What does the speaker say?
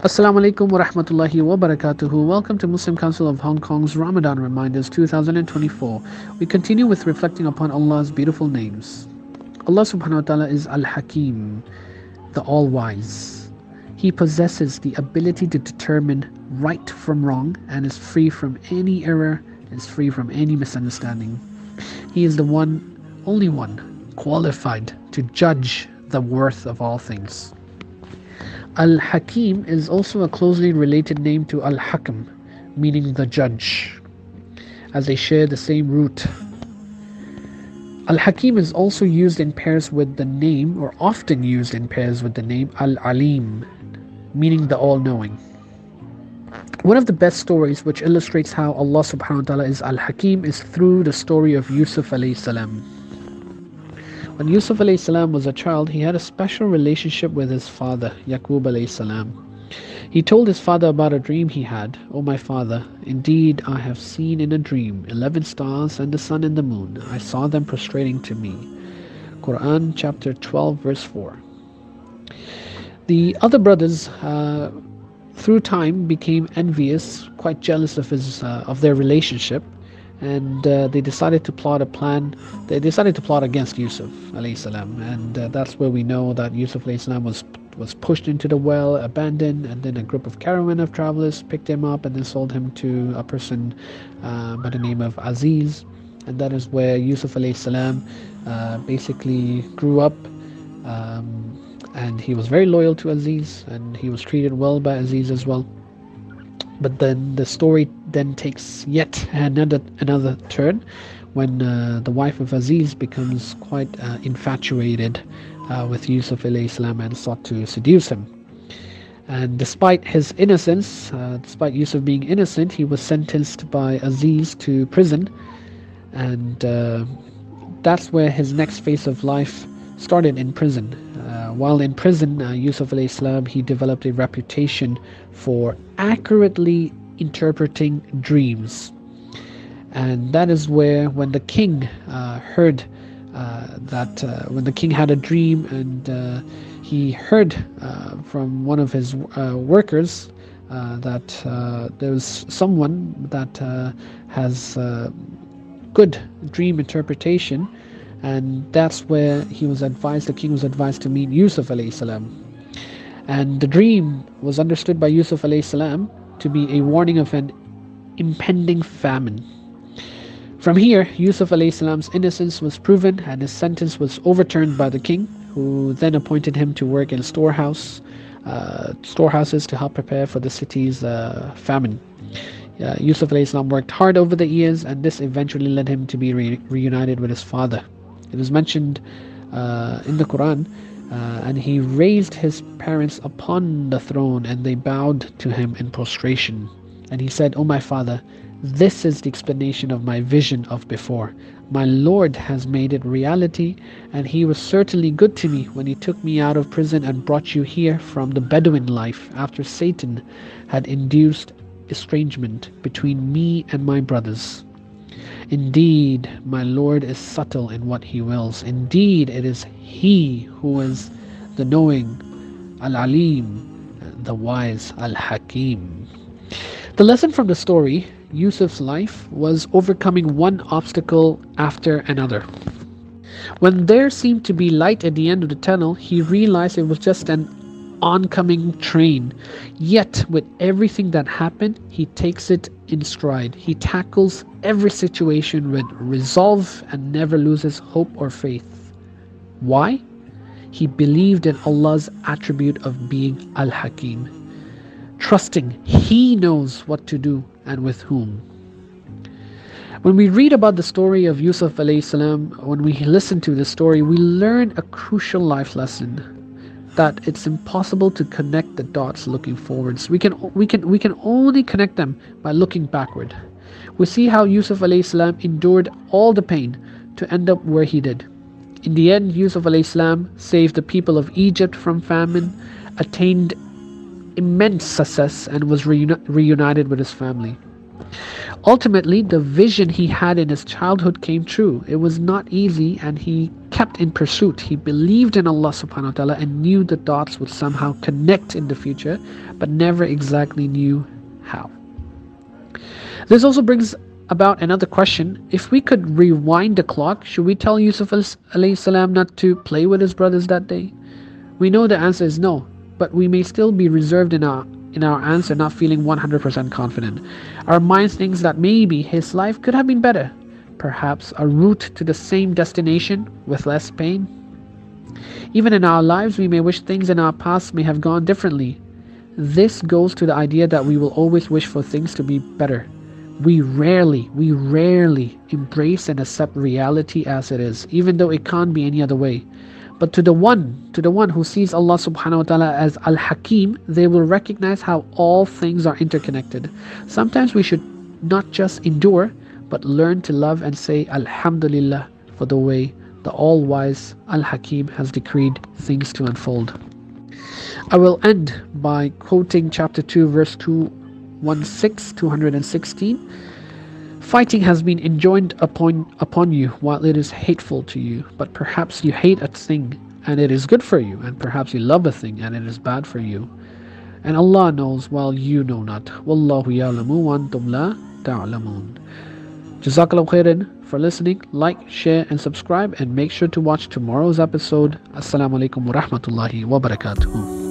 Assalamu alaikum wa rahmatullahi wa barakatuhu. Welcome to Muslim Council of Hong Kong's Ramadan Reminders 2024. We continue with reflecting upon Allah's beautiful names. Allah subhanahu wa ta'ala is Al-Hakeem, the All-Wise. He possesses the ability to determine right from wrong and is free from any error, is free from any misunderstanding. He is the only one, qualified to judge the worth of all things. Al-Hakim is also a closely related name to Al-Hakam, meaning the judge, as they share the same root. Al-Hakim is also used in pairs with the name, or often used in pairs with the name Al-Alim, meaning the all-knowing. One of the best stories which illustrates how Allah subhanahu wa ta'ala is Al-Hakim is through the story of Yusuf alayhi salam. When Yusuf alayhi salam was a child, he had a special relationship with his father, Yaqub alayhi salam. He told his father about a dream he had. "O my father, indeed I have seen in a dream 11 stars and the sun and the moon. I saw them prostrating to me." Quran chapter 12 verse 4. The other brothers through time became envious, quite jealous of their relationship, and they decided to plot against Yusuf alayhi salam, and that's where we know that Yusuf alayhi salam was pushed into the well, abandoned, and then a group of caravan of travelers picked him up and then sold him to a person by the name of Aziz, and that is where Yusuf alayhi salam basically grew up, and he was very loyal to Aziz, and he was treated well by Aziz as well. But then the story then takes yet another turn when the wife of Aziz becomes quite infatuated with Yusuf alayhi salam and sought to seduce him. And despite his innocence, despite Yusuf being innocent, he was sentenced by Aziz to prison, and that's where his next phase of life started, in prison. While in prison, Yusuf alayhi salam, he developed a reputation for accurately interpreting dreams, and that is where, when the king heard when the king had a dream, and he heard from one of his workers that there was someone that has good dream interpretation, and that's where the king was advised to meet Yusuf alayhi salam. And the dream was understood by Yusuf alayhi salam to be a warning of an impending famine. From here, Yusuf alayhi salam's innocence was proven, and his sentence was overturned by the king, who then appointed him to work in storehouses to help prepare for the city's famine. Yusuf alayhi salam worked hard over the years, and this eventually led him to be reunited with his father. It is mentioned in the Quran, and he raised his parents upon the throne, and they bowed to him in prostration. And he said, "O my father, this is the explanation of my vision of before. My Lord has made it reality, and he was certainly good to me when he took me out of prison and brought you here from the Bedouin life, after Satan had induced estrangement between me and my brothers. Indeed, my Lord is subtle in what he wills. Indeed, it is he who is the knowing, Al-Alim, the wise, Al-Hakim." The lesson from the story, Yusuf's life, was overcoming one obstacle after another. When there seemed to be light at the end of the tunnel, he realized it was just an oncoming train. Yet with everything that happened, he takes it in stride. He tackles every situation with resolve and never loses hope or faith. Why? He believed in Allah's attribute of being Al-Hakim, trusting He knows what to do and with whom. When we read about the story of Yusuf alayhi salam, when we listen to the story, we learn a crucial life lesson, that it's impossible to connect the dots looking forwards. We can only connect them by looking backward. We see how Yusuf alayhi salam endured all the pain to end up where he did. In the end, Yusuf alayhi salam saved the people of Egypt from famine, attained immense success, and was reunited with his family. Ultimately, the vision he had in his childhood came true. It was not easy, and he kept in pursuit. He believed in Allah subhanahu wa ta'ala and knew the dots would somehow connect in the future, but never exactly knew how. This also brings about another question. If we could rewind the clock, should we tell Yusuf alayhi salam not to play with his brothers that day? We know the answer is no, but we may still be reserved in our answer, not feeling 100% confident. Our minds thinks that maybe his life could have been better, perhaps a route to the same destination with less pain. Even in our lives, we may wish things in our past may have gone differently. This goes to the idea that we will always wish for things to be better. We rarely embrace and accept reality as it is, even though it can't be any other way. But to the one who sees Allah subhanahu wa ta'ala as Al-Hakeem, they will recognize how all things are interconnected. Sometimes we should not just endure, but learn to love and say Alhamdulillah for the way the all-wise Al-Hakeem has decreed things to unfold. I will end by quoting chapter 2 verse 216. Fighting has been enjoined upon you while it is hateful to you, but perhaps you hate a thing and it is good for you, and perhaps you love a thing and it is bad for you. And Allah knows while you know not. Wallahu ya'lamu wa antum la ta'lamun. Jazakallahu khairan for listening. Like, share and subscribe, and make sure to watch tomorrow's episode. Assalamu alaikum wa rahmatullahi wa barakatuh.